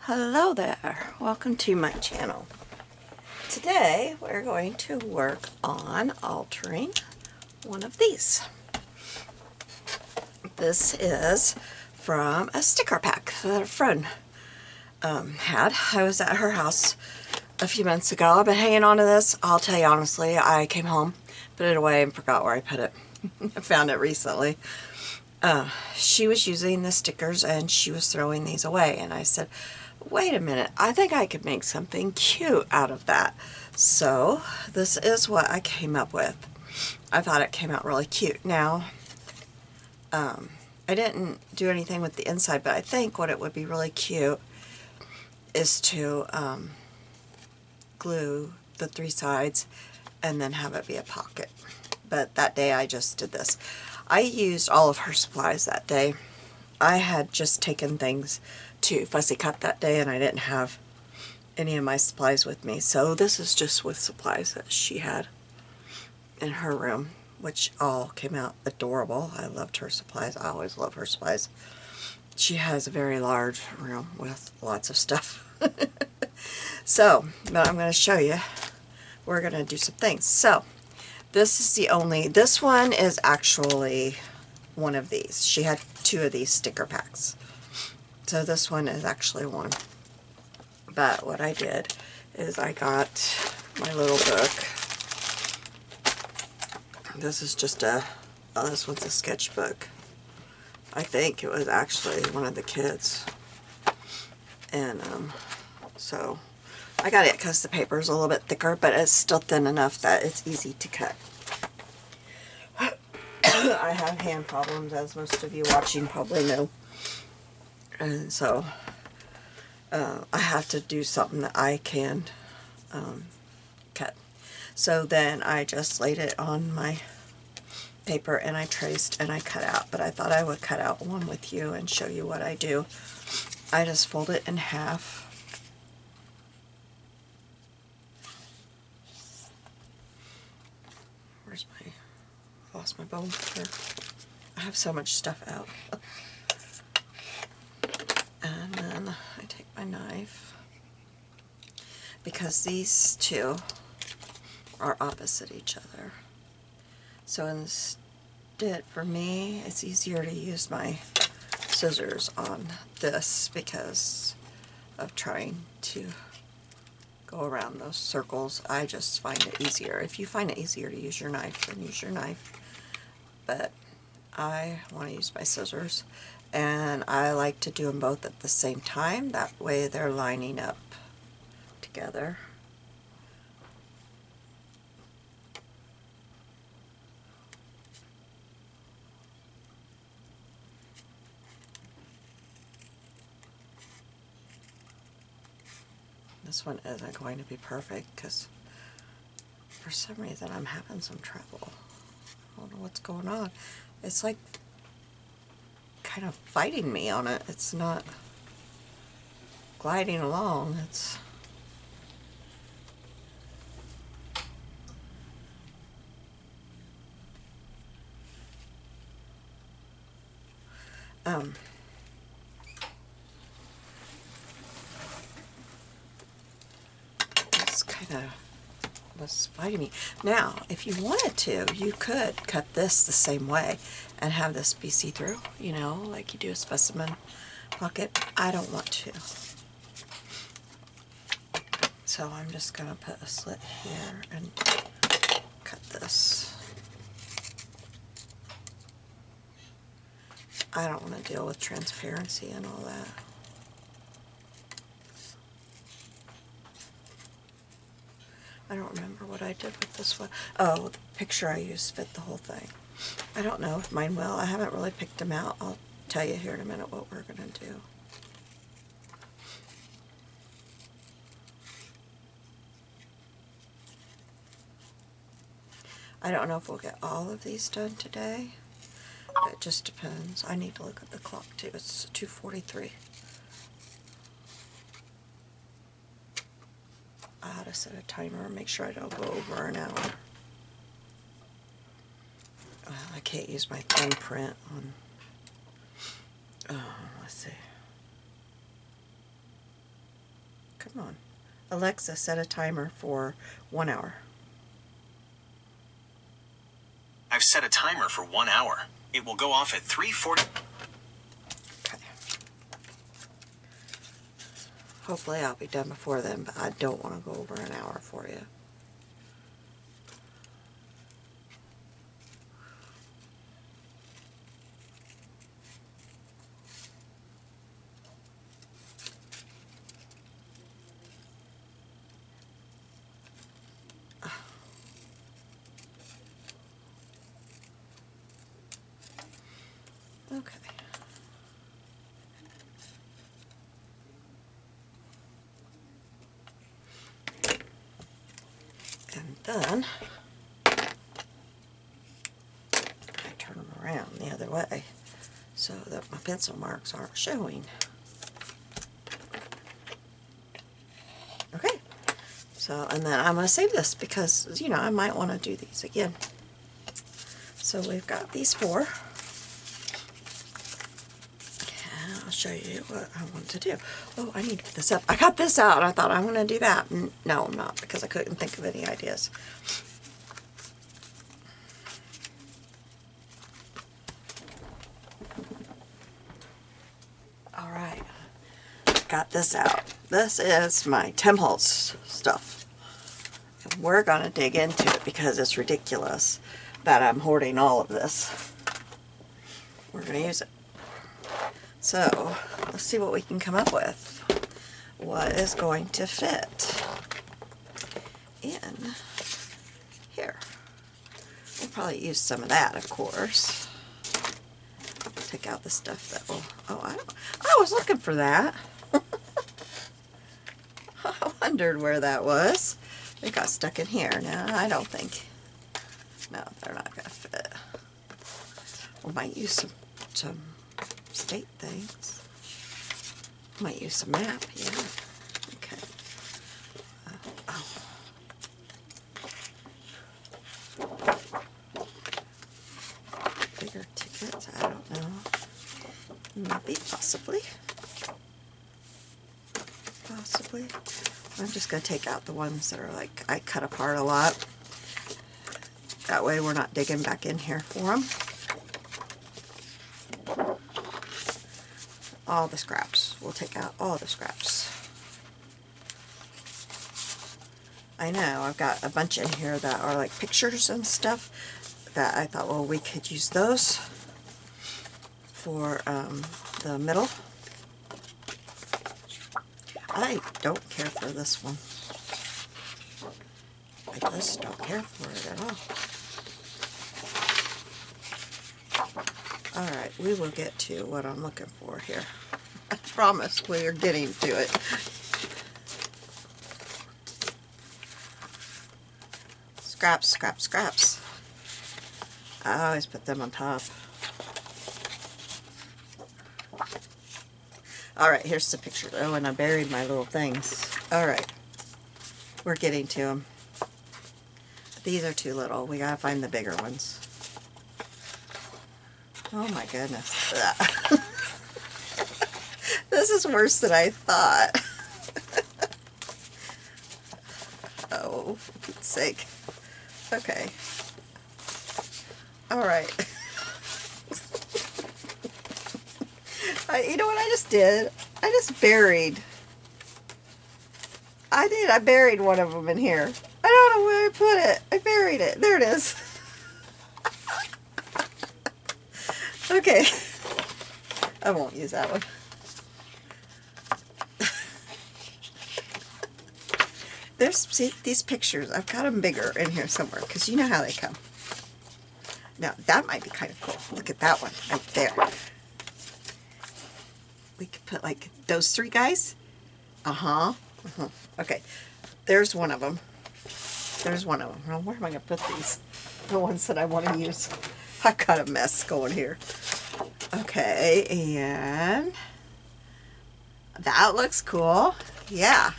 Hello there, welcome to my channel. Today we're going to work on altering one of these. This is from a sticker pack that a friend had. I was at her house a few months ago. I've been hanging on to this. I'll tell you honestly, I came home, put it away, and forgot where I put it. I found it recently. She was using the stickers and she was throwing these away, and I said, wait a minute, I think I could make something cute out of that. So this is what I came up with. I thought it came out really cute. Now, I didn't do anything with the inside, but I think what it would be really cute is to glue the three sides and then have it be a pocket. But that day I just did this. I used all of her supplies that day. I had just taken things to fussy cut that day and I didn't have any of my supplies with me. So this is just with supplies that she had in her room, which all came out adorable. I loved her supplies. I always love her supplies. She has a very large room with lots of stuff. So, but I'm going to show you. We're going to do some things. So, this is the only, this one is actually one of these. She had two of these sticker packs. So this one is actually one. But what I did is I got my little book. This is just this one's a sketchbook. I think it was actually one of the kids. And so I got it because the paper is a little bit thicker, but it's still thin enough that it's easy to cut. I have hand problems, as most of you watching probably know. And so I have to do something that I can cut. So then I just laid it on my paper and I traced and I cut out. But I thought I would cut out one with you and show you what I do. I just fold it in half. Where's my... I lost my bowl here. I have so much stuff out. And then I take my knife, because these two are opposite each other. So instead, for me, it's easier to use my scissors on this because of trying to go around those circles. I just find it easier. If you find it easier to use your knife, then use your knife. But I want to use my scissors. And I like to do them both at the same time. That way they're lining up together. This one isn't going to be perfect because for some reason I'm having some trouble. I don't know what's going on. It's like kind of fighting me on it. It's not gliding along. It's it's kind of was fighting me. Now, if you wanted to, you could cut this the same way and have this be see-through, you know, like you do a specimen pocket. I don't want to. So I'm just going to put a slit here and cut this. I don't want to deal with transparency and all that. I don't remember what I did with this one. Oh, the picture I used fit the whole thing. I don't know if mine will. I haven't really picked them out. I'll tell you here in a minute what we're going to do. I don't know if we'll get all of these done today. It just depends. I need to look at the clock too. It's 2:43. I ought to set a timer and make sure I don't go over an hour. I can't use my thumbprint on, let's see. Come on. Alexa, set a timer for 1 hour. I've set a timer for 1 hour. It will go off at 3:40. Okay. Hopefully I'll be done before then, but I don't want to go over an hour for you. Okay. And then I turn them around the other way so that my pencil marks aren't showing. Okay. So, and then I'm going to save this because, you know, I might want to do these again. So we've got these 4. I'll show you what I want to do. Oh, I need to put this up. I got this out. I thought I'm going to do that. No, I'm not, because I couldn't think of any ideas. All right. Got this out. This is my Tim Holtz stuff. And we're going to dig into it because it's ridiculous that I'm hoarding all of this. We're going to use it. So, let's see what we can come up with. What is going to fit in here? We'll probably use some of that, of course. Take out the stuff that will... Oh, I was looking for that. I wondered where that was. It got stuck in here. No, I don't think. No, they're not going to fit. We might use some state things. Might use some map, yeah. Okay. Bigger tickets, I don't know. Maybe, possibly. Possibly. I'm just going to take out the ones that are like, I cut apart a lot. That way we're not digging back in here for them. All the scraps. We'll take out all the scraps. I know, I've got a bunch in here that are like pictures and stuff that I thought, well, we could use those for the middle. I don't care for this one. I just don't care for it at all. Alright, we will get to what I'm looking for here. I promise we're getting to it. Scraps, scraps, scraps. I always put them on top. Alright, here's the picture. Oh, and I buried my little things. Alright, we're getting to them. These are too little. We gotta find the bigger ones. Oh my goodness. This is worse than I thought. Oh, for Pete's sake. Okay. Alright. You know what I just did? I just buried. I buried one of them in here. I don't know where I put it. I buried it. There it is. Okay. I won't use that one. See, these pictures, I've got them bigger in here somewhere, because you know how they come. Now, that might be kind of cool. Look at that one right there. We could put, like, those 3 guys. Okay, there's one of them. There's one of them. Well, where am I going to put these? The ones that I want to use. I've got a mess going here. Okay, and that looks cool. Yeah.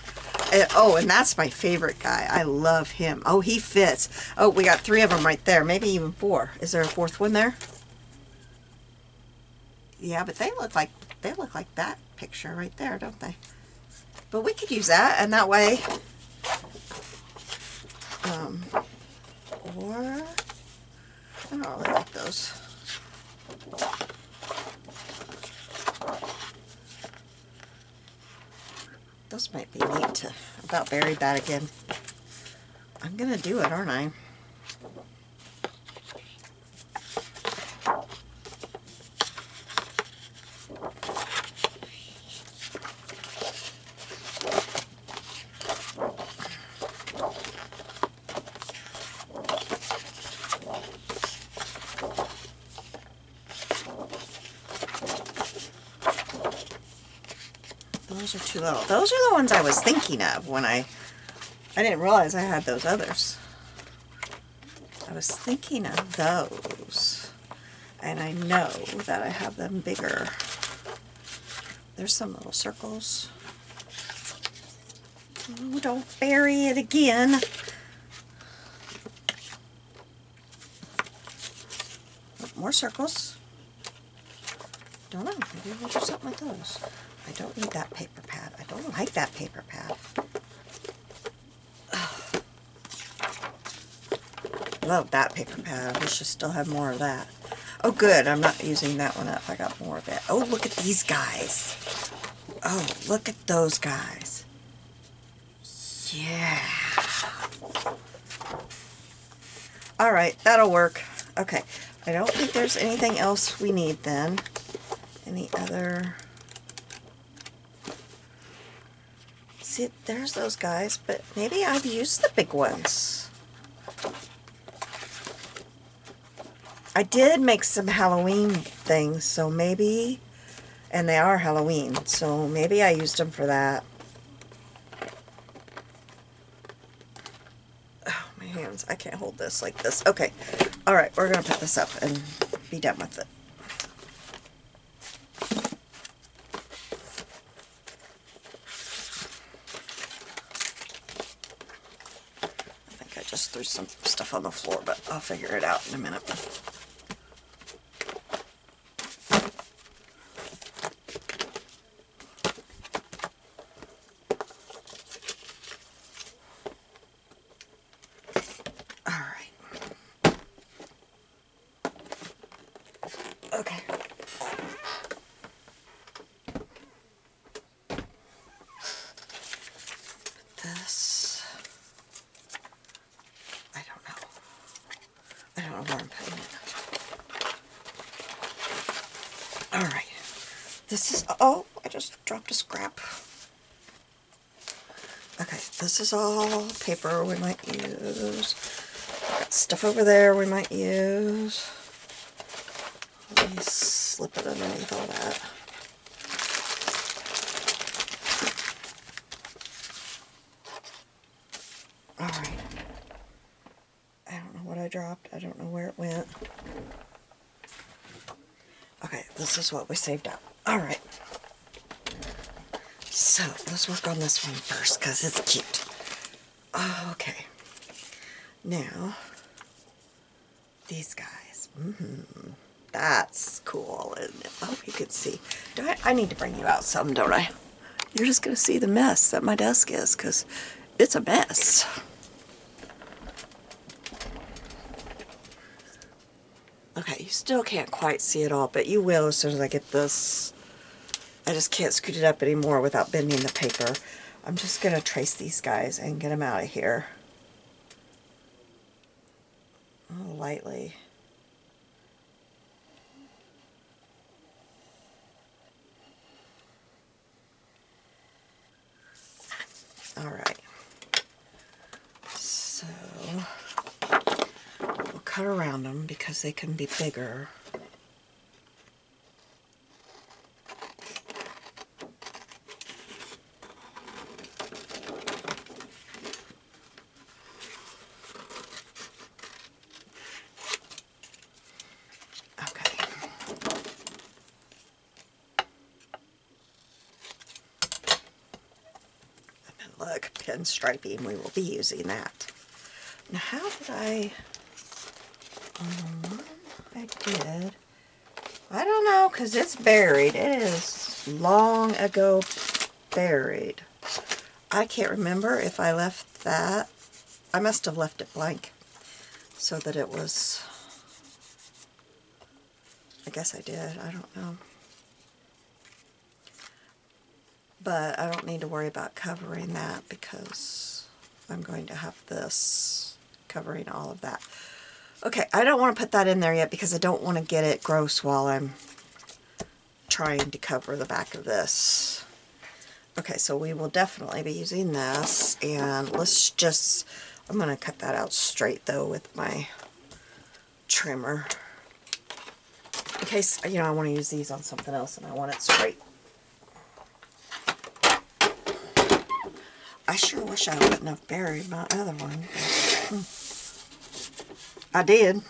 And that's my favorite guy. I love him. Oh, he fits. Oh, we got 3 of them right there. Maybe even 4. Is there a 4th one there? Yeah, but they look like that picture right there, don't they? But we could use that, and that way, or, I don't really like those. Those might be neat to, about buried that again. I'm gonna do it, aren't I? Those are too little. Those are the ones I was thinking of when I didn't realize I had those others. I was thinking of those. And I know that I have them bigger. There's some little circles. Oh, don't bury it again. More circles. Don't know. Maybe we'll do something with those. I don't need that paper pad. I don't like that paper pad. Ugh. Love that paper pad. I wish I still had more of that. Oh good, I'm not using that one up. I got more of it. Oh, look at these guys. Oh, look at those guys. Yeah. Alright, that'll work. Okay, I don't think there's anything else we need then. Any other... See, there's those guys, but maybe I've used the big ones. I did make some Halloween things, so maybe, and they are Halloween, so maybe I used them for that. Oh, my hands, I can't hold this like this. Okay, alright, we're going to put this up and be done with it. I just threw some stuff on the floor, but I'll figure it out in a minute. Alright. Okay. This... I don't know where I'm putting it. Alright. This is... Oh, I just dropped a scrap. Okay, this is all paper we might use. Got stuff over there we might use. Let me slip it underneath all that. Alright. I don't know what I dropped. I don't know where it went. Okay, this is what we saved up. Alright. So, let's work on this one first, because it's cute. Okay. Now, these guys. That's cool, isn't it? I hope you can see. I need to bring you out some, don't I? You're just going to see the mess that my desk is, because it's a mess. Okay, you still can't quite see it all, but you will as soon as I get this. I just can't scoot it up anymore without bending the paper. I'm just going to trace these guys and get them out of here. Oh, lightly. Alright. So, we'll cut around them because they can be bigger. Look, pinstriping, we will be using that. Now how did I did, I don't know, because it's buried. It is long ago buried. I can't remember if I left that. I must have left it blank so that it was, I guess I did, I don't know. But I don't need to worry about covering that because I'm going to have this covering all of that. Okay, I don't want to put that in there yet because I don't want to get it gross while I'm trying to cover the back of this. Okay, so we will definitely be using this, and let's just, I'm going to cut that out straight though with my trimmer. In case, you know, I want to use these on something else and I want it straight. I sure wish I wouldn't have buried my other one. I did.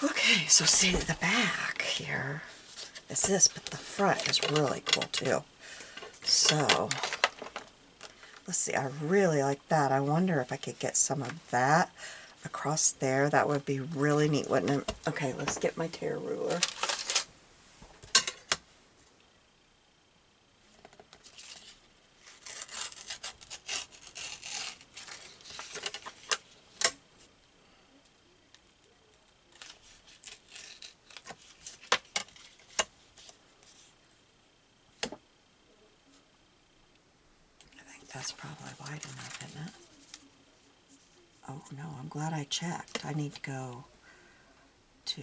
Okay, so see the back here is this, but the front is really cool too. So, let's see, I really like that. I wonder if I could get some of that across there. That would be really neat, wouldn't it? Okay, let's get my tear ruler. That's probably wide enough, isn't it? Oh no, I'm glad I checked. I need to go to...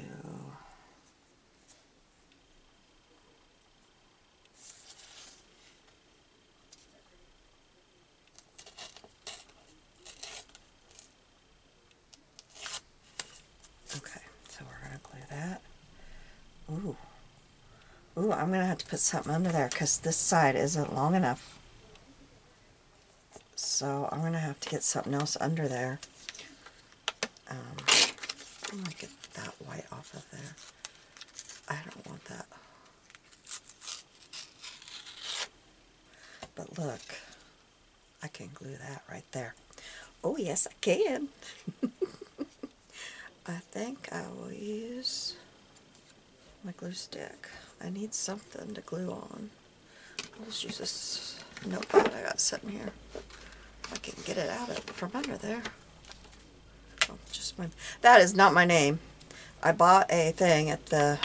Okay, so we're going to glue that. Ooh. Ooh, I'm going to have to put something under there because this side isn't long enough. So I'm going to have to get something else under there. I'm going to get that white off of there. I don't want that. But look, I can glue that right there. Oh yes, I can. I think I will use my glue stick. I need something to glue on. I'll just use this notepad I got sitting here. I can get it out of from under there. Oh, just my, that is not my name. I bought a thing at the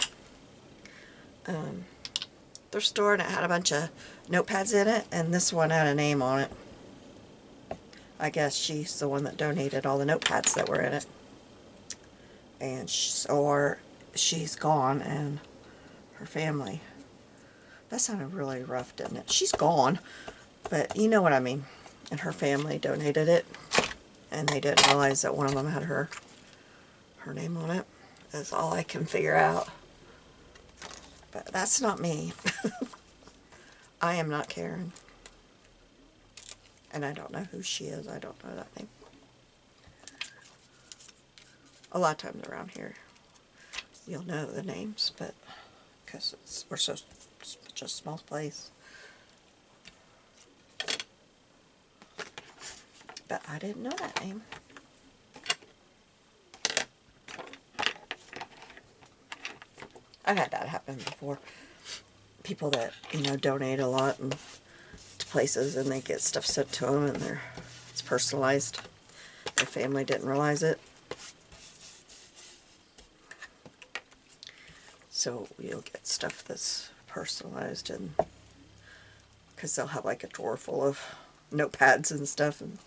thrift store and it had a bunch of notepads in it, and this one had a name on it. I guess she's the one that donated all the notepads that were in it. And she's gone, and her family. That sounded really rough, didn't it? She's gone, but you know what I mean. And her family donated it, and they didn't realize that one of them had her name on it. That's all I can figure out. But that's not me. I am not Karen. And I don't know who she is. I don't know that name. A lot of times around here, you'll know the names, but because we're such a small place. But I didn't know that name. I've had that happen before. People that, you know, donate a lot to places and they get stuff sent to them and it's personalized. Their family didn't realize it. So you'll get stuff that's personalized, and because they'll have like a drawer full of notepads and stuff, and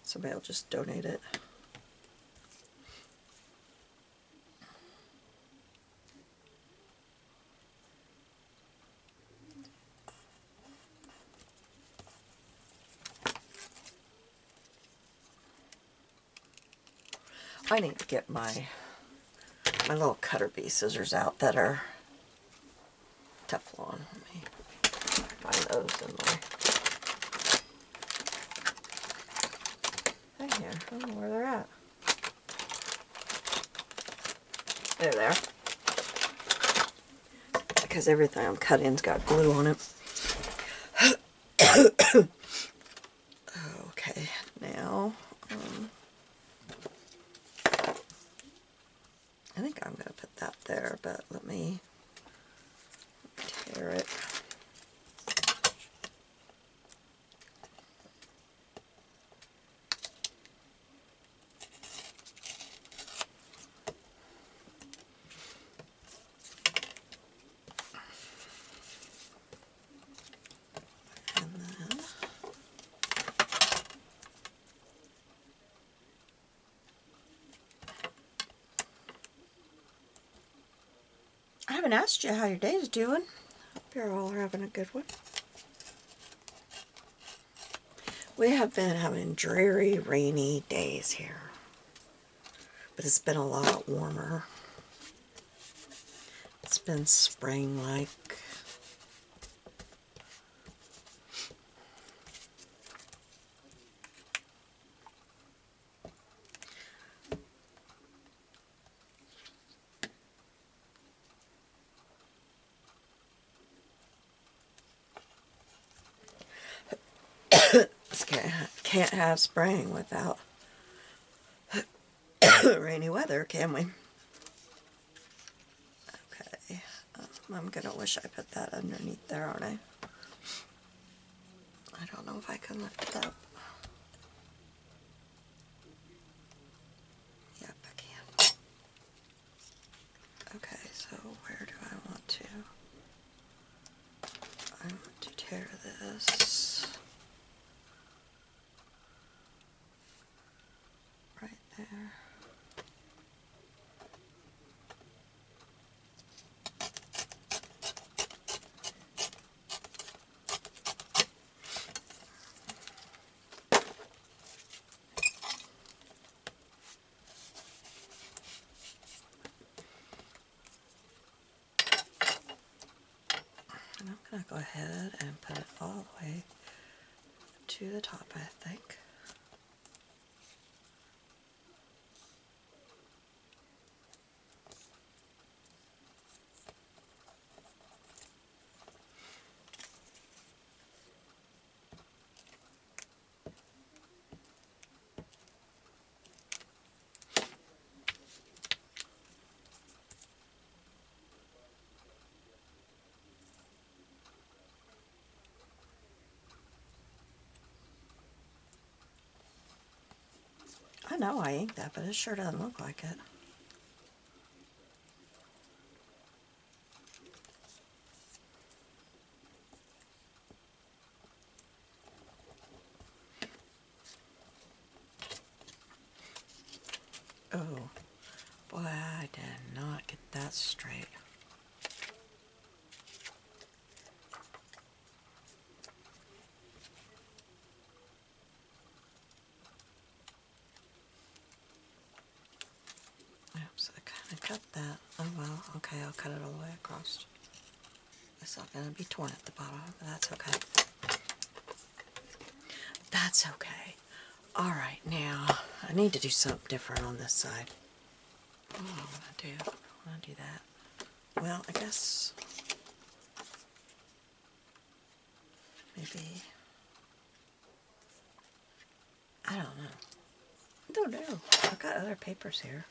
somebody will just donate it. I need to get my little cutter bee scissors out that are Teflon. Let me find those in my thing here. I don't know where they're at. There they are. because everything I'm cutting's got glue on it. Okay, now, I think I'm going to put that there, but let me tear it. And then I haven't asked you how your day's doing. Hope you're all having a good one. We have been having dreary, rainy days here, but it's been a lot warmer. It's been spring-like. Can't have spring without rainy weather, can we? Okay, I'm gonna wish I put that underneath there, aren't I? I don't know if I can lift it up. Yep, I can. Okay, so where do I want to? I want to tear this right there. And I'm going to go ahead and put it all the way to the top, I think. I know I inked that, but it sure doesn't look like it. Oh, boy, I did not get that straight. Oops, I kind of cut that. Oh well, okay, I'll cut it all the way across. It's not going to be torn at the bottom, but that's okay. That's okay. Alright, now, I need to do something different on this side. What do I want to do? I want to do that. Well, I guess maybe, I don't know. I don't know. I've got other papers here.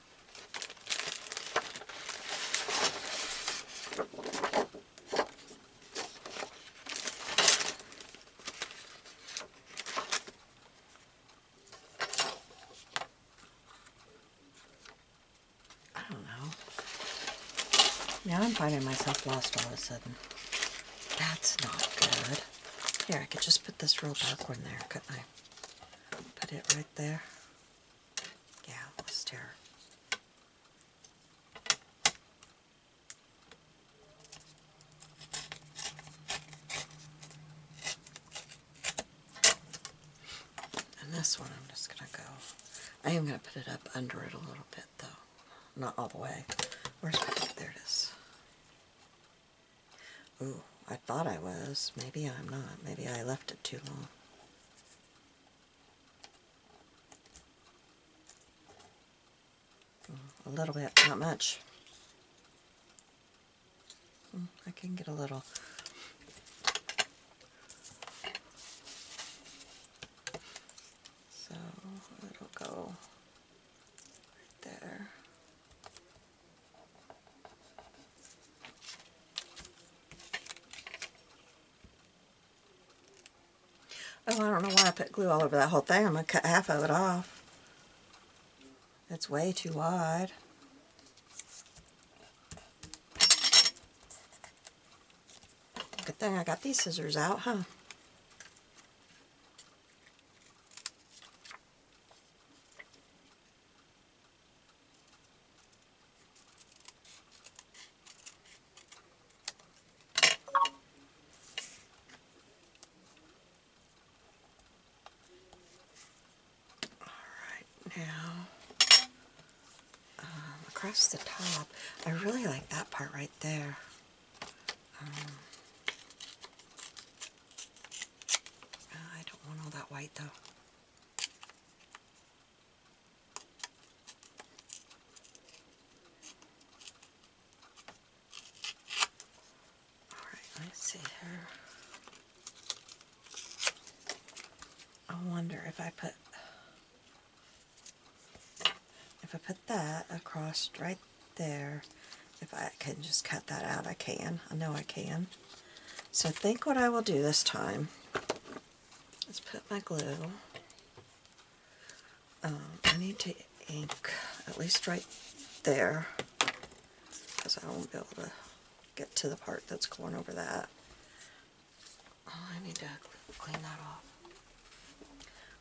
I don't know. Now I'm finding myself lost all of a sudden. That's not good. Here, I could just put this real dark one there, couldn't I? Put it right there. Yeah, let's tear. And this one I'm just going to go. I am going to put it up under it a little bit though. Not all the way. Where's my tape? There it is. Ooh, I thought I was. Maybe I'm not. Maybe I left it too long. A little bit, not much. I can get a little. So it'll go right there. Oh, I don't know why I put glue all over that whole thing. I'm going to cut half of it off. It's way too wide. Good thing I got these scissors out, huh? Now, across the top, I really like that part right there. I don't want all that white though. Alright, let's see here. I wonder if I put that across right there, if I can just cut that out. I can. I know I can. So I think what I will do this time is put my glue. I need to ink at least right there, because I won't be able to get to the part that's going over that. Oh, I need to clean that off.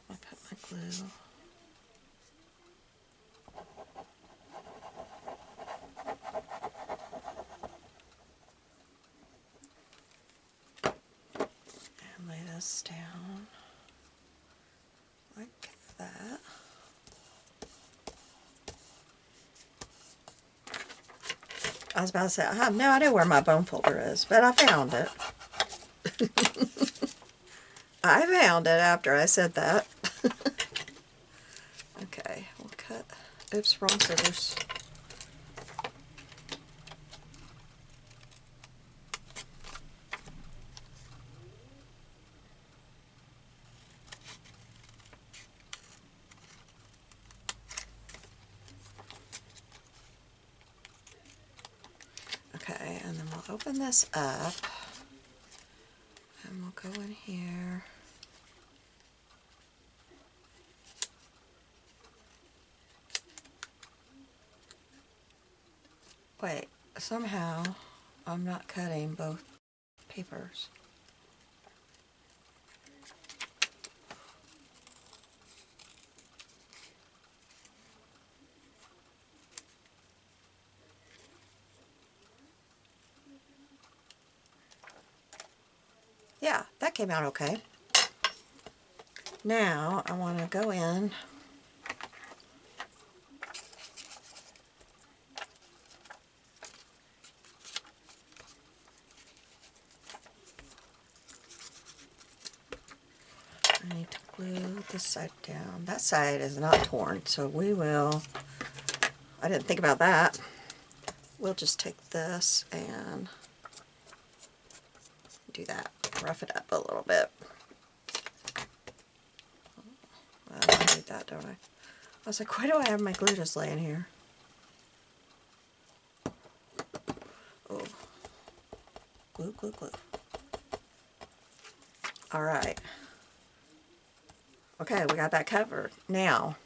I'll put my glue. And lay this down like that. I was about to say, I have no idea where my bone folder is, but I found it. I found it after I said that. Okay, we'll cut. Oops, wrong scissors. Okay, and then we'll open this up, and we'll go in here. Wait, somehow I'm not cutting both papers. Yeah, that came out okay. Now I want to go in I need to glue this side down. That side is not torn, so we will, I didn't think about that. We'll just take this and do that. Rough it up a little bit. Well, I need that, don't I? I was like, why do I have my glue just laying here? Oh. Glue, glue, glue. Alright. Okay, we got that covered. Now,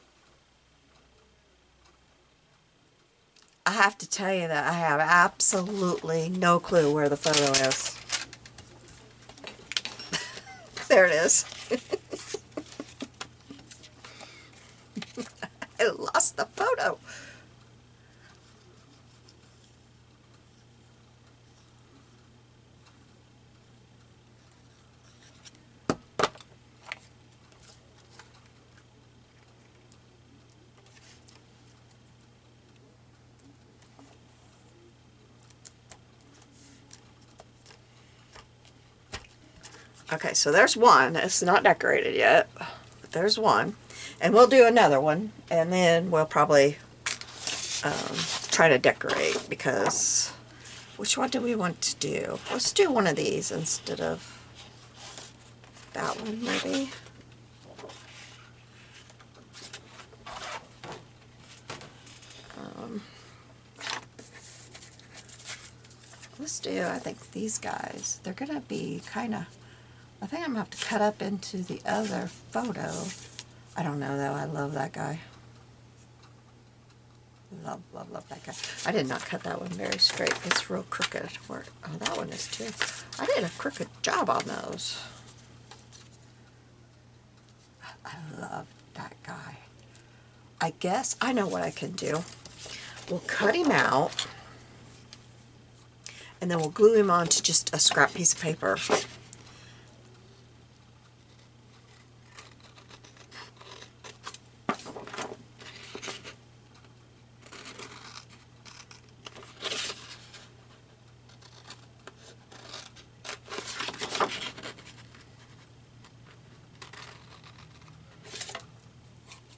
I have to tell you that I have absolutely no clue where the photo is. There it is. I lost the photo. Okay, so there's one. It's not decorated yet, but there's one. And we'll do another one, and then we'll probably try to decorate, because which one do we want to do? Let's do one of these instead of that one, maybe. Let's do, I think, these guys. They're going to be kind of, I think I'm going to have to cut up into the other photo. I don't know, though. I love that guy. Love, love, love that guy. I did not cut that one very straight. It's real crooked. Oh, that one is too. I did a crooked job on those. I love that guy. I guess I know what I can do. We'll cut him out, and then we'll glue him onto just a scrap piece of paper.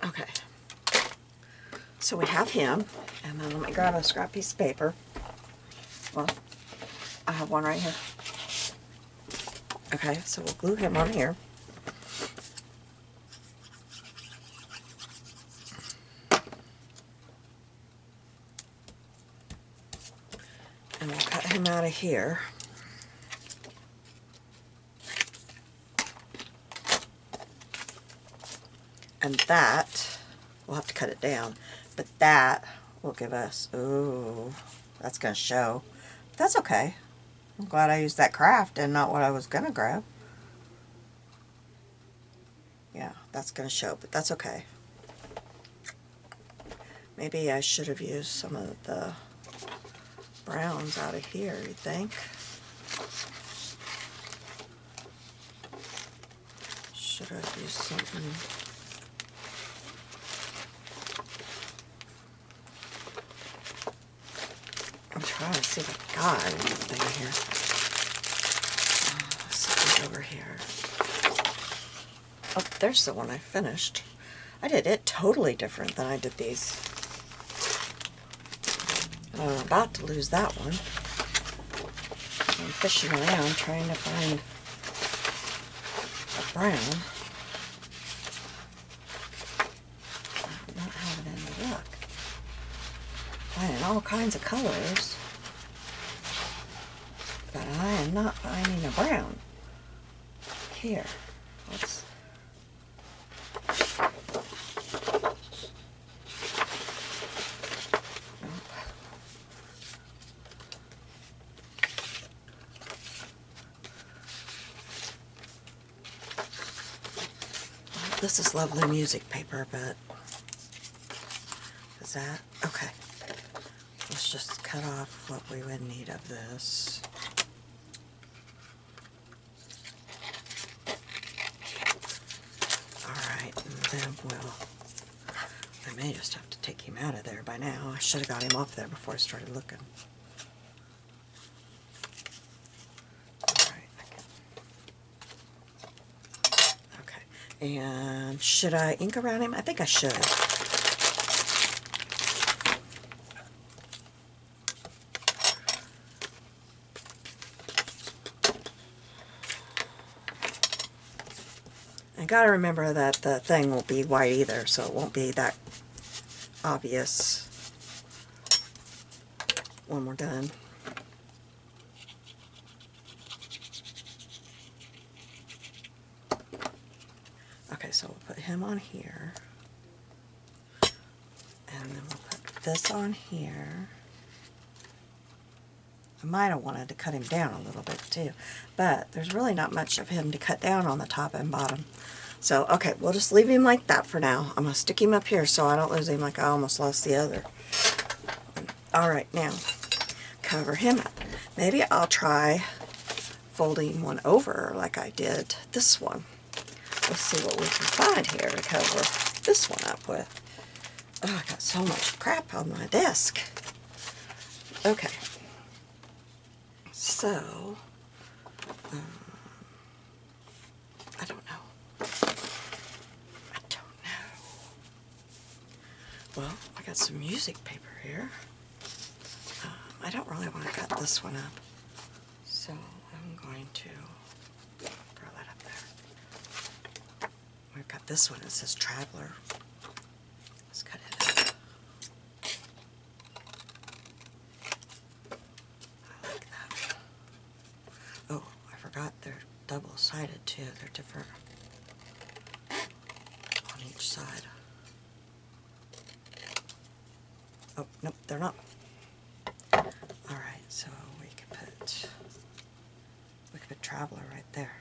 Okay, so we have him, and then let me grab a scrap piece of paper. Well, I have one right here. Okay, so we'll glue him on here. And we'll cut him out of here. And that, we'll have to cut it down, but that will give us, ooh, that's going to show. That's okay. I'm glad I used that craft and not what I was going to grab. Yeah, that's going to show, but that's okay. Maybe I should have used some of the browns out of here, you think? Should have used something. I'm trying to see if I got anything here. Let's see what's over here. Oh, there's the one I finished. I did it totally different than I did these. I'm about to lose that one. I'm fishing around trying to find a brown. I'm not having any luck. Finding all kinds of colors, but I am not finding a brown. Here, let's. This is lovely music paper, but is that okay? Let's just cut off what we would need of this. Alright, and then I may just have to take him out of there by now. I should have got him off there before I started looking. Alright, okay. And should I ink around him? I think I should. I gotta remember that the thing won't be white either, so it won't be that obvious when we're done. Okay, so we'll put him on here, and then we'll put this on here. I might have wanted to cut him down a little bit too, but there's really not much of him to cut down on the top and bottom. So, okay, we'll just leave him like that for now. I'm going to stick him up here so I don't lose him like I almost lost the other. Alright, now, cover him up. Maybe I'll try folding one over like I did this one. Let's see what we can find here to cover this one up with. Oh, I got so much crap on my desk. Okay. So, I don't know. Well, I got some music paper here. I don't really want to cut this one up, so I'm going to throw that up there. We've got this one, it says Traveler. Let's cut it up. I like that. Oh, I forgot they're double-sided too. They're different on each side. Oh, nope, they're not. Alright, so we could put Traveler right there.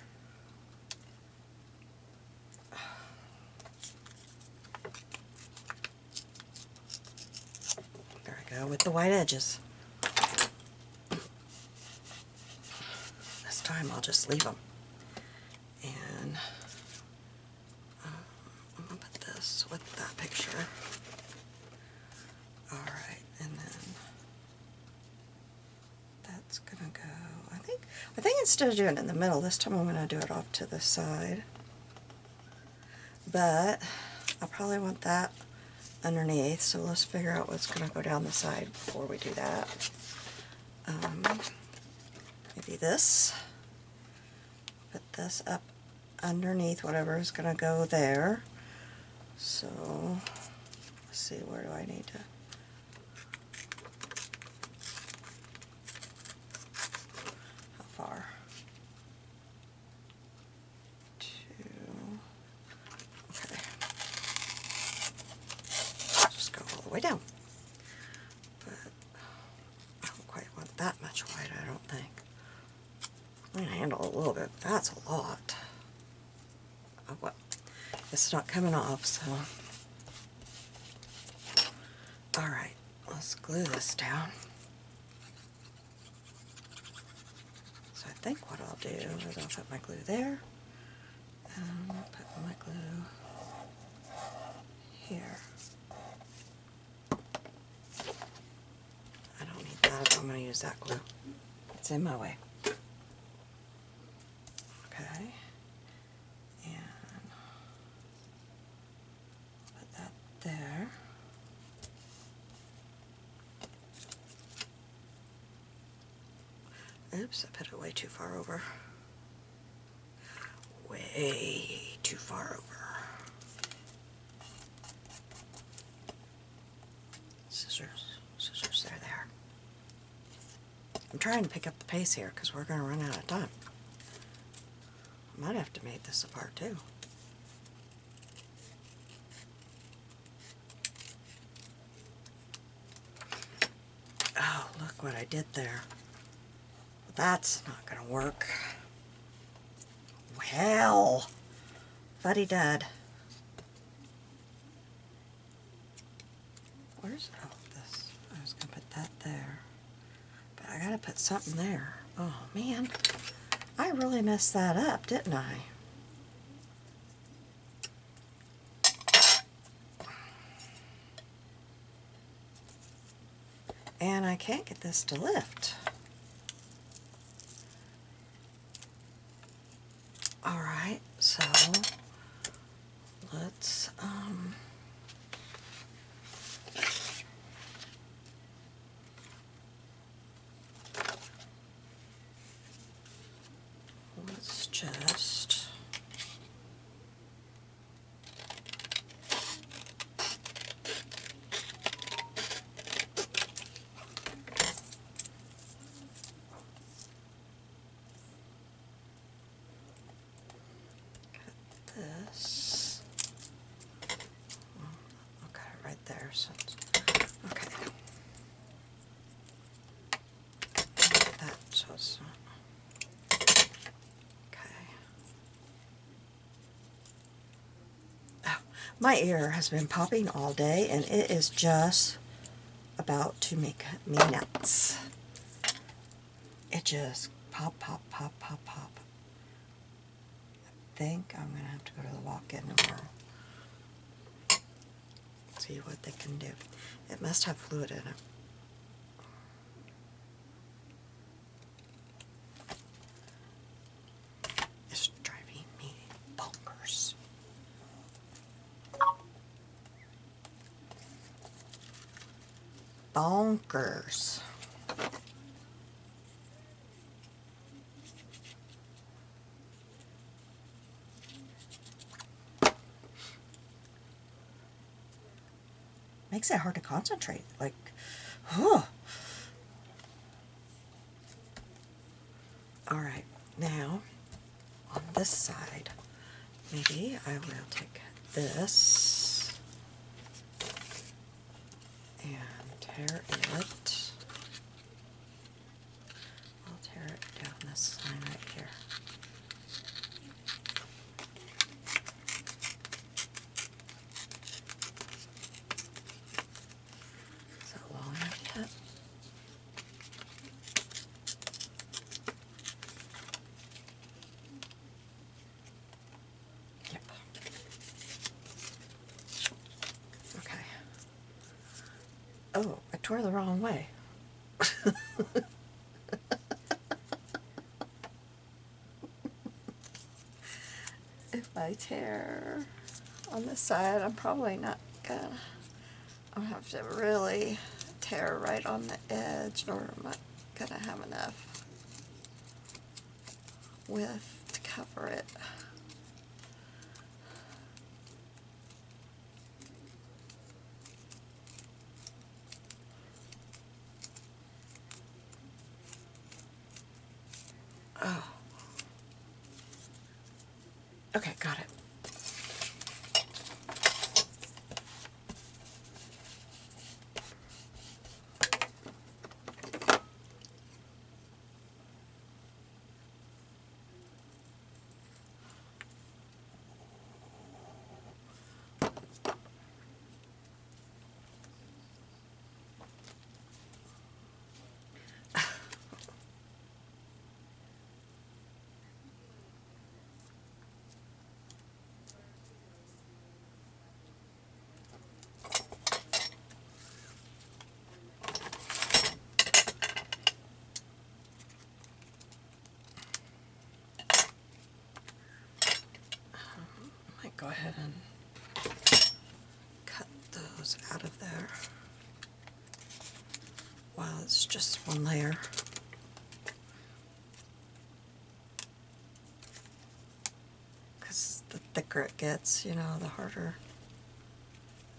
There we go with the white edges. This time I'll just leave them. And I'm going to put this with that picture. Alright, and then that's going to go, I think instead of doing it in the middle, this time I'm going to do it off to the side. But I probably want that underneath, so let's figure out what's going to go down the side before we do that. Maybe this. Put this up underneath whatever is going to go there. So, let's see, where do I need to... How far? Okay. Just go all the way down. But I don't quite want that much white, I don't think. I can handle a little bit, but that's a lot. Oh, well, it's not coming off, so... Alright, let's glue this down. So I think what I'll do is I'll put my glue there, and I'll put my glue here. I don't need that if I'm going to use that glue. It's in my way. Okay, and put that there. Oops, I put it way too far over. Way too far over. Scissors, there they are. I'm trying to pick up the pace here because we're going to run out of time. I might have to make this apart too. Oh, look what I did there. That's not going to work. Well, fuddy-dud. Where's this? I was going to put that there. But I got to put something there. Oh, man. I really messed that up, didn't I? And I can't get this to lift. Alright, so let's just this. I'll cut it right there. So okay. That so it's not. Okay. Oh, my ear has been popping all day, and it is just about to make me nuts. It just pop, pop, pop, pop, pop. I think I'm going to have to go to the walk-in tomorrow. See what they can do. It must have fluid in it. It's driving me bonkers. Bonkers. makes it hard to concentrate. Like, whew. Alright, now on this side, maybe I will take this and tear it. I'll tear it down this line right here. Is that long enough yet? Yep. Okay. Oh, I tore the wrong way. If I tear on this side, I'm probably not gonna, I'll have to really tear right on the edge, or I'm not gonna have enough width to cover it. Oh. Okay, got it. Might go ahead and cut those out of there while it's just one layer. Because the thicker it gets, you know, the harder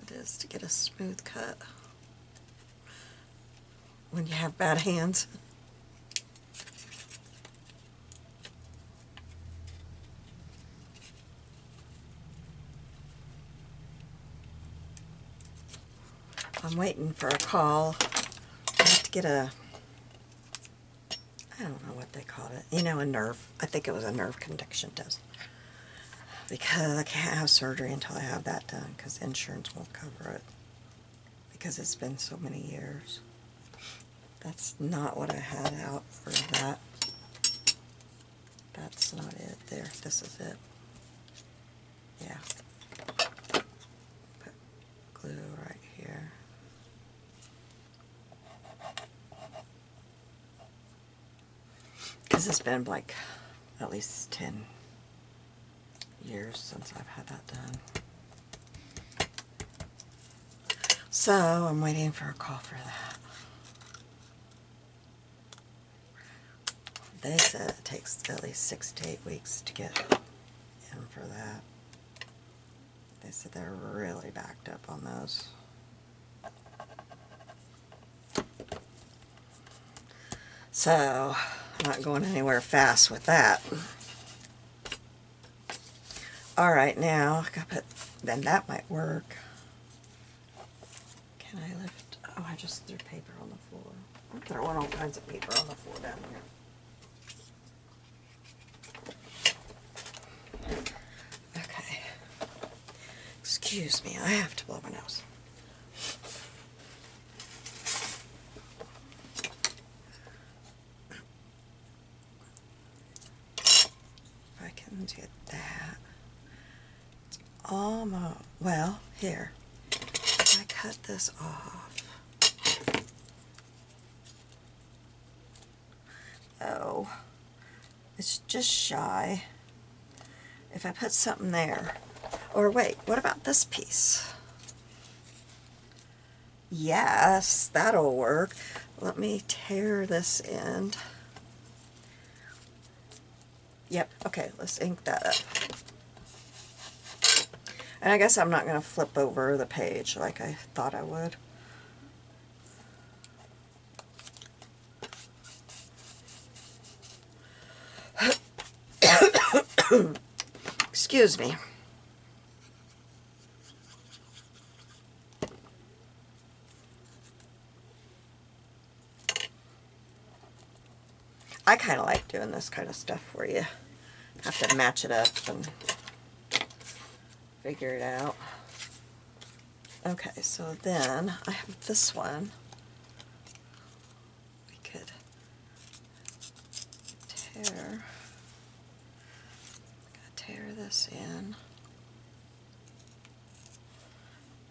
it is to get a smooth cut when you have bad hands. I'm waiting for a call. I have to get a, I don't know what they called it. You know, a nerve. I think it was a nerve conduction test. Because I can't have surgery until I have that done, because insurance won't cover it. Because it's been so many years. That's not what I had out for that. That's not it there. This is it. Yeah. Put glue right here. Because it's been like at least 10 years since I've had that done. So I'm waiting for a call for that. They said it takes at least 6 to 8 weeks to get in for that. They said they're really backed up on those. So I'm not going anywhere fast with that. Alright, now I gotta put, then that might work. Can I lift? Oh, I just threw paper on the floor. I'm throwing all kinds of paper on the floor down here. Okay. Excuse me, I have to blow my nose. If I can get that. It's almost, well, here. I cut this off. Oh, it's just shy. If I put something there, or wait, what about this piece? Yes, that'll work. Let me tear this end. Yep, okay, let's ink that up. And I guess I'm not going to flip over the page like I thought I would. Excuse me. I kind of like doing this kind of stuff where you have to match it up and figure it out. Okay, so then I have this one. We could tear this in.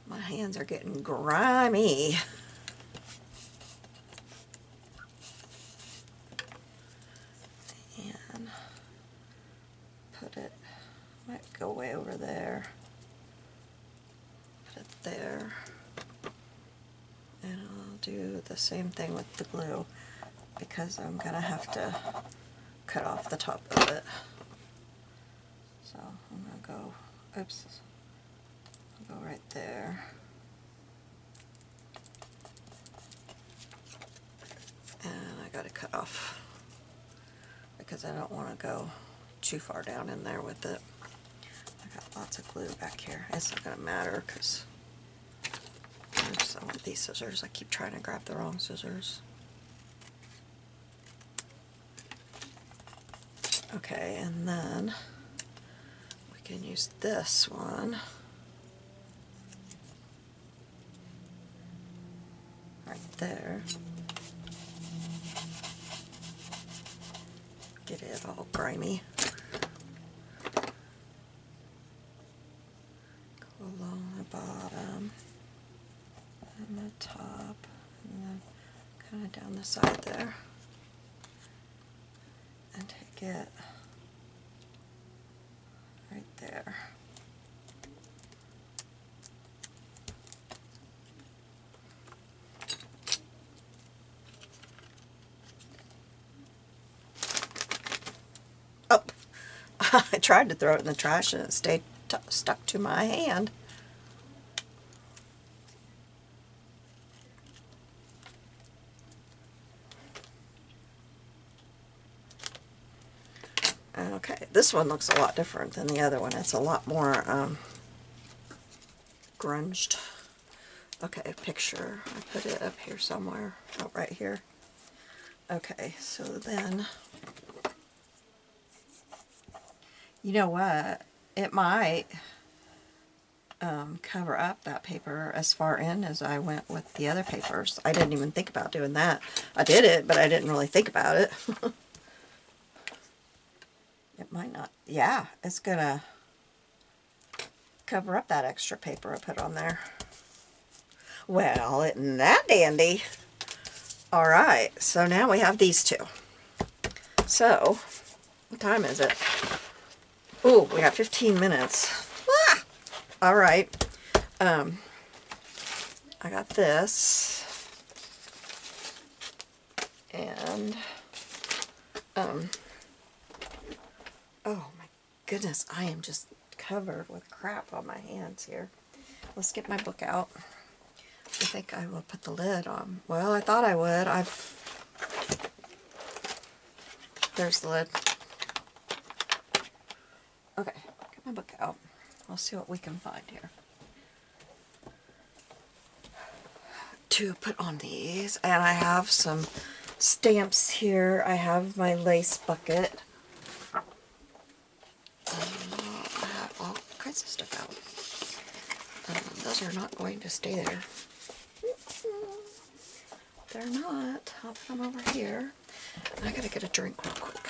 My hands are getting grimy. And put it, might go way over there. Put it there. And I'll do the same thing with the glue because I'm gonna have to cut off the top of it. So I'm gonna go, oops, I'll go right there. And I gotta cut off because I don't want to go too far down in there with it. I got lots of glue back here. It's not gonna matter because I want these scissors. I keep trying to grab the wrong scissors. Okay, and then we can use this one right there. Get it all grimy. Go along the bottom and the top, and then kind of down the side there. And take it right there. Oh, I tried to throw it in the trash and it stayed stuck to my hand. Okay, this one looks a lot different than the other one. It's a lot more grunged. Okay, picture. I put it up here somewhere. Oh, right here. Okay, so then, you know what? It might cover up that paper as far in as I went with the other papers. I didn't even think about doing that. I did it, but I didn't really think about it. It might not. Yeah, it's gonna cover up that extra paper I put on there. Well, isn't that dandy? All right, so now we have these two. So, what time is it? Oh, we got 15 minutes. Ah! All right. I got this. And, oh my goodness, I am just covered with crap on my hands here. Let's get my book out. I think I will put the lid on. Well, I thought I would. There's the lid. Okay, get my book out. We'll see what we can find here to put on these. And I have some stamps here. I have my lace bucket. I have all kinds of stuff out. Those are not going to stay there. They're not. I'll put them over here. I gotta get a drink real quick.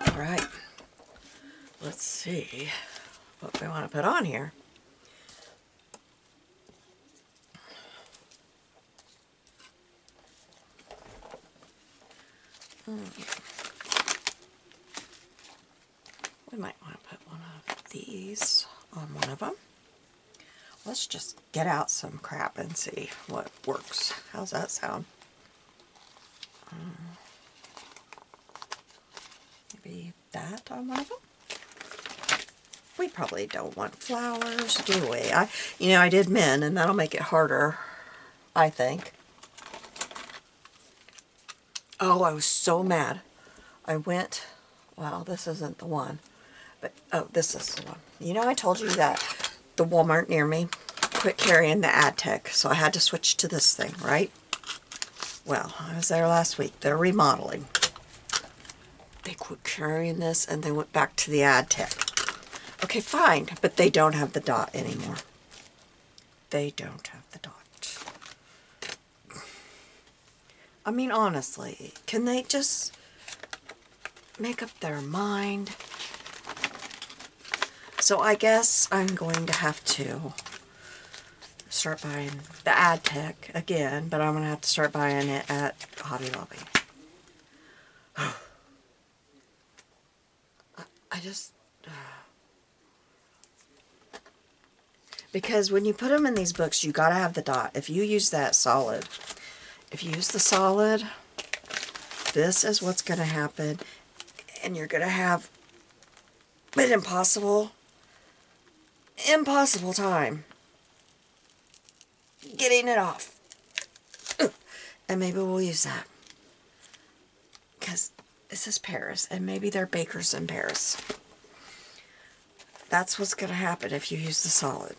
All right. Let's see what we want to put on here. We might want to put one of these on one of them. Let's just get out some crap and see what works. How's that sound? Maybe that on one of them. We probably don't want flowers, do we? I did men, and that'll make it harder, I think. Oh, I was so mad. I went, well, this isn't the one, but, oh, this is the one. You know, I told you that the Walmart near me quit carrying the AdTech, so I had to switch to this thing, right? Well, I was there last week. They're remodeling. They quit carrying this, and they went back to the AdTech. Okay, fine, but they don't have the dot anymore. They don't have the dot. I mean, honestly, can they just make up their mind? So I guess I'm going to have to start buying the AdTech again, but I'm going to have to start buying it at Hobby Lobby. I just... Because when you put them in these books, you got to have the dot. If you use that solid, if you use the solid, this is what's going to happen. And you're going to have an impossible time getting it off. And maybe we'll use that. Because this is Paris, and maybe they're bakers in Paris. That's what's going to happen if you use the solid.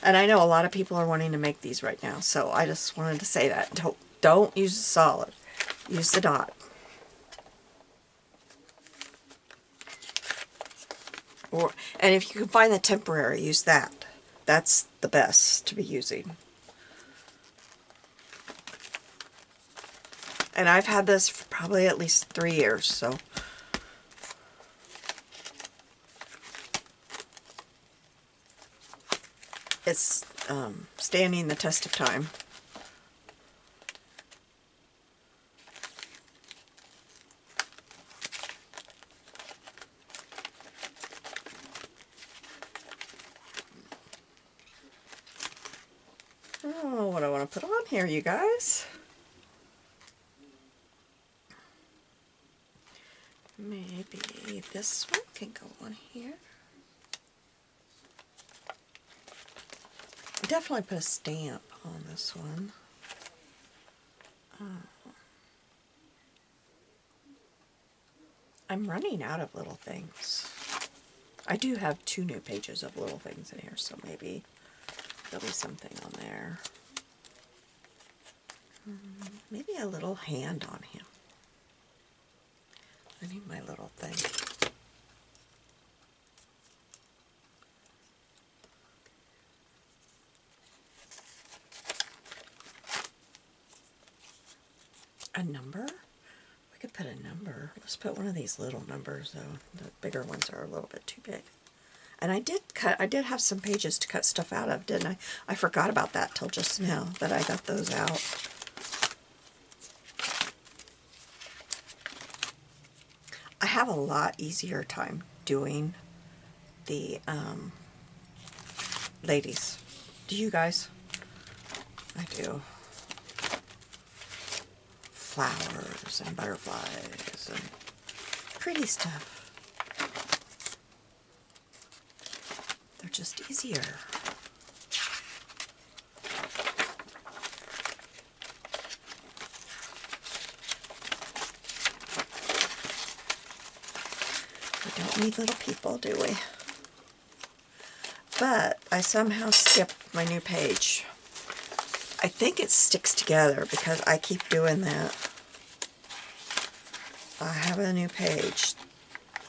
And I know a lot of people are wanting to make these right now, so I just wanted to say that. Don't use the solid. Use the dot. And if you can find the temporary, use that. That's the best to be using. And I've had this for probably at least 3 years, so... It's standing the test of time. I don't know what I want to put on here, you guys. Maybe this one can go on here. Definitely put a stamp on this one. I'm running out of little things. I do have 2 new pages of little things in here, so maybe there'll be something on there. Maybe a little hand on him. I need my little thing. A number? We could put a number. Let's put one of these little numbers, though. The bigger ones are a little bit too big. And I did have some pages to cut stuff out of, didn't I? I forgot about that till just now that I got those out. I have a lot easier time doing the ladies. Do you guys? I do. Flowers and butterflies and pretty stuff. They're just easier. We don't need little people, do we? But I somehow skipped my new page. I think it sticks together because I keep doing that. I have a new page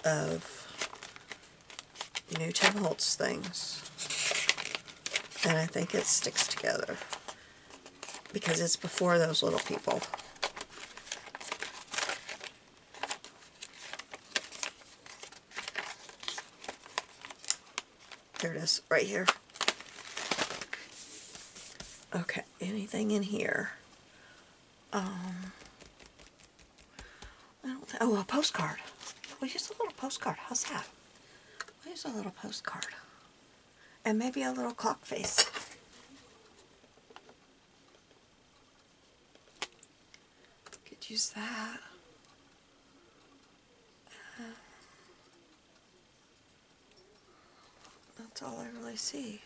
of new Tim Holtz things. And I think it sticks together because it's before those little people. There it is, right here. Okay, anything in here? Oh, a postcard. We'll use a little postcard. How's that? We'll use a little postcard. And maybe a little clock face. Could use that. That's all I really see.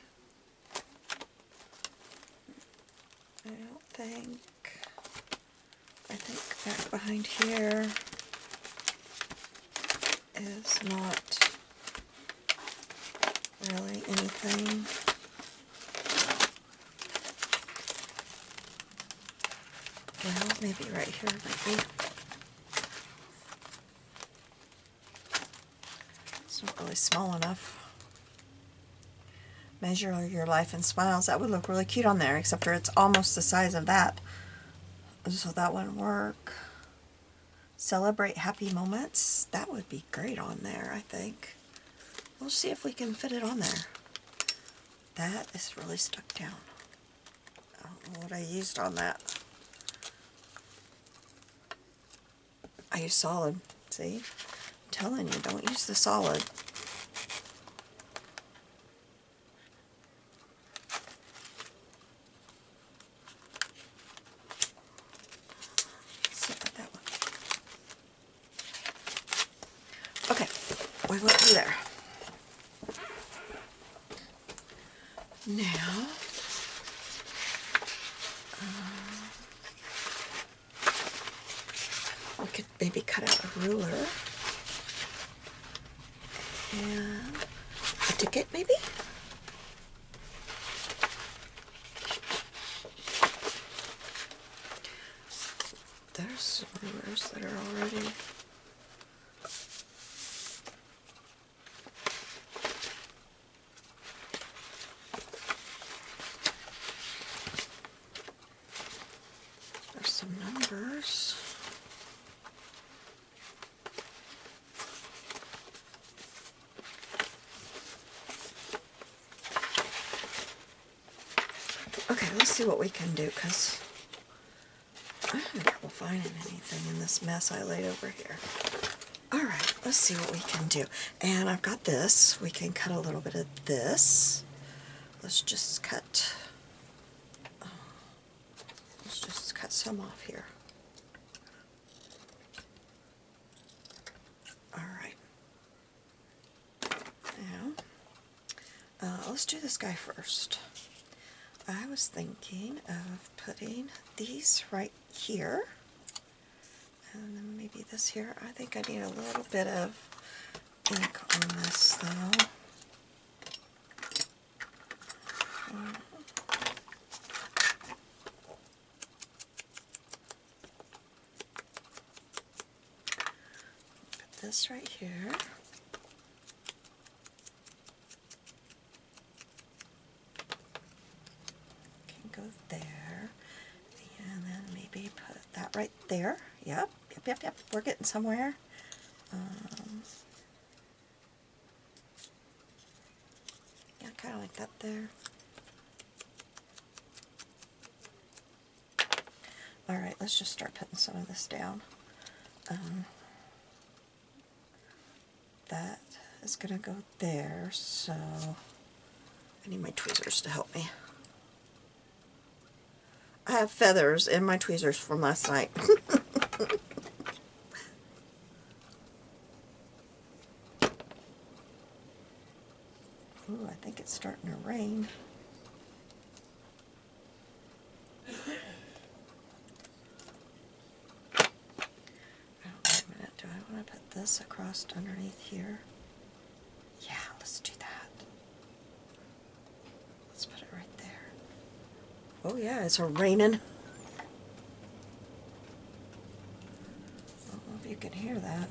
I think back behind here is not really anything. Well, maybe right here might be. It's not really small enough. Measure your life in smiles. That would look really cute on there, except for it's almost the size of that. So that wouldn't work. Celebrate happy moments. That would be great on there, I think. We'll see if we can fit it on there. That is really stuck down. I don't know what I used on that. I used solid. See? I'm telling you, don't use the solid. Okay, we went through there. Now, we could maybe cut out a ruler and a ticket, maybe? There's some rulers that are already... There's some numbers. Okay, let's see what we can do, because I'm having trouble finding anything in this mess I laid over here. Alright, let's see what we can do. And I've got this. We can cut a little bit of this. Let's just cut some off here. Alright. Now, let's do this guy first. I was thinking of putting these right here, and then maybe this here. I think I need a little bit of ink on this though. Put this right here. Go there, and then maybe put that right there. Yep. We're getting somewhere. Yeah, kind of like that there. Alright, let's just start putting some of this down. That is going to go there, so I need my tweezers to help me. I have feathers in my tweezers from last night. Ooh, I think it's starting to rain. Oh, wait a minute. Do I want to put this across underneath here? Yeah, let's do that. Let's put it right there. Oh yeah, it's raining. I don't know if you can hear that.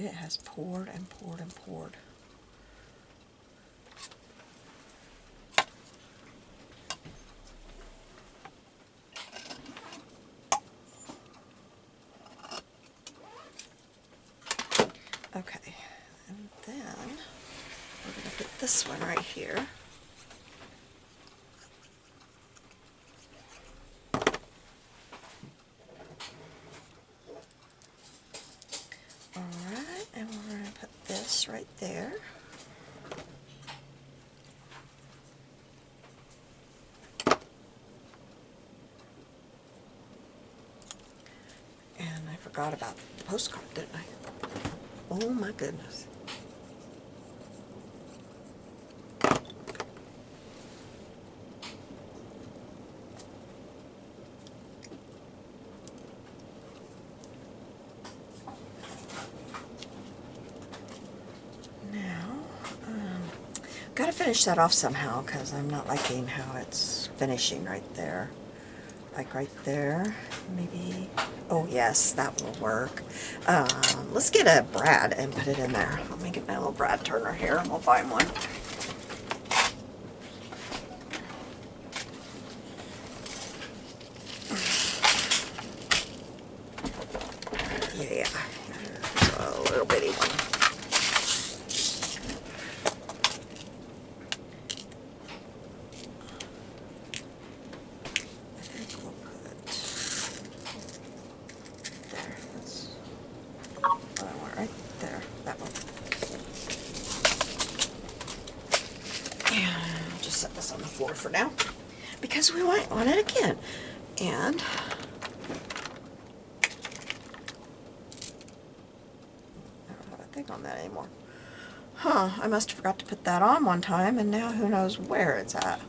It has poured and poured and poured. Okay, and then we're going to put this one right here. Alright, and we're going to put this right there. forgot about the postcard, didn't I? Oh my goodness. Gotta finish that off somehow because I'm not liking how it's finishing right there. Like right there, maybe. Oh yes, that will work. Let's get a brad and put it in there. Let me get my little brad turner here and we'll find one. Yeah, here's a little bitty one. For now, because we might want it again. And I don't have a thing on that anymore. Huh, I must have forgot to put that on one time, and now who knows where it's at.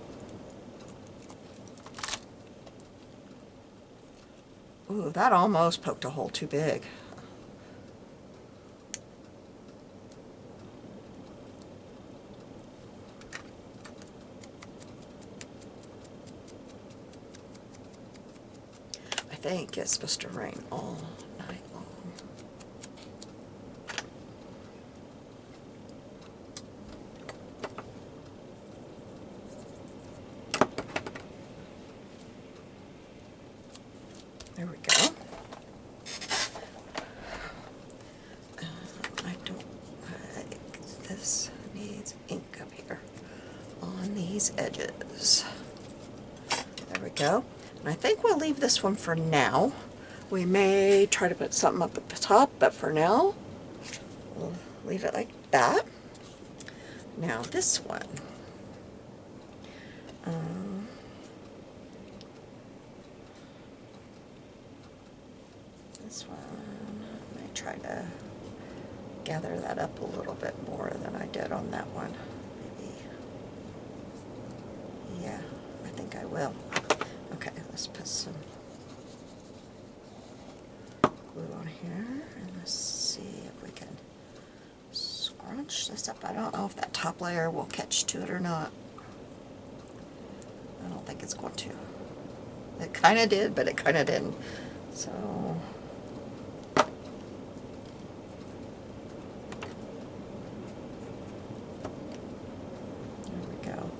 Ooh, that almost poked a hole too big. I think it's supposed to rain all night long. There we go. I don't like this. Needs ink up here on these edges. There we go. And I think we'll leave this one for now. We may try to put something up at the top, but for now, we'll leave it like that. Now this one. This one, I may try to gather that up a little bit more than I did on that one. Maybe. Yeah, I think I will. Okay, let's put some glue on here and let's see if we can scrunch this up. I don't know if that top layer will catch to it or not. I don't think it's going to. It kind of did, but it kind of didn't. So there we go.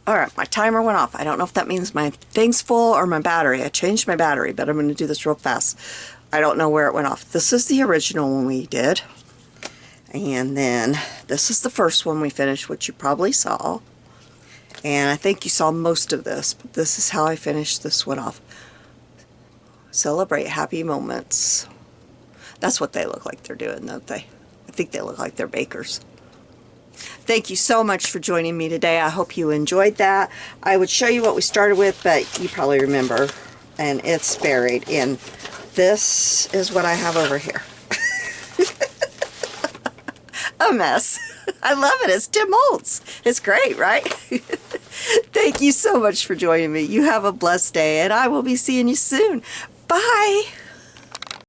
Alright, my timer went off. I don't know if that means my thing's full or my battery. I changed my battery, but I'm going to do this real fast. I don't know where it went off. This is the original one we did. And then this is the first one we finished, which you probably saw. And I think you saw most of this, but this is how I finished this one off. Celebrate happy moments. That's what they look like they're doing, don't they? I think they look like they're bakers. Thank you so much for joining me today. I hope you enjoyed that. I would show you what we started with, but you probably remember, and it's buried in. This is what I have over here. A mess. I love it. It's Tim Holtz. It's great, right? Thank you so much for joining me. You have a blessed day, and I will be seeing you soon. Bye.